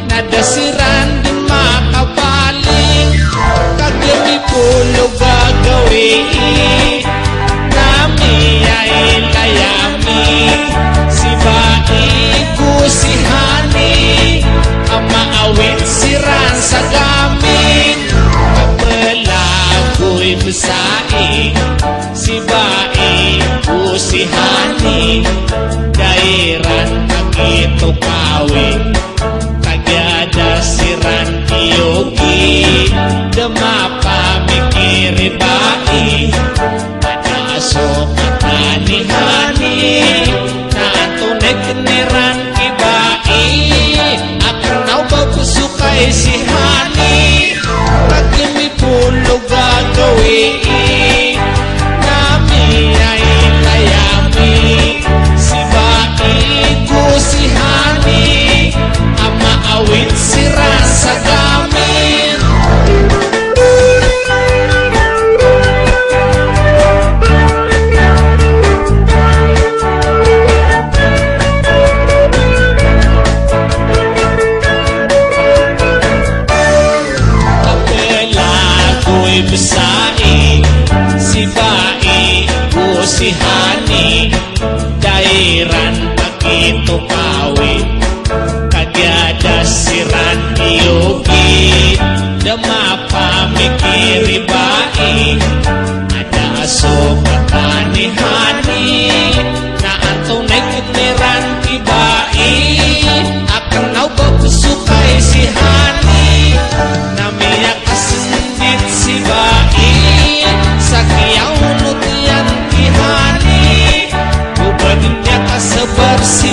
nada siran di makabalik kagami pulo gagawi nami ay layami si baiku si Hani ama awit siran sa gamin kapelagoy besai si baiku si Hani dairan begitu kawin kagada siran yogi demapa mikiri bai ada sopan ni Hani nanto nekneran kibai akan nau bagus sukai si Hani kagimi pulo gagawi nami ay layami si baiku si Hani ama awit si rasa gamin kapelagoy besai si baiku si Hani dairan begitu kawin kagada siran yogi demapa mikiri bai ada sopan ni Hani na anto nekneran kibai akan nau bagus sukai si Hani namanya kasendit si bai sakiau nutian ki Hani ubadnya kasebar si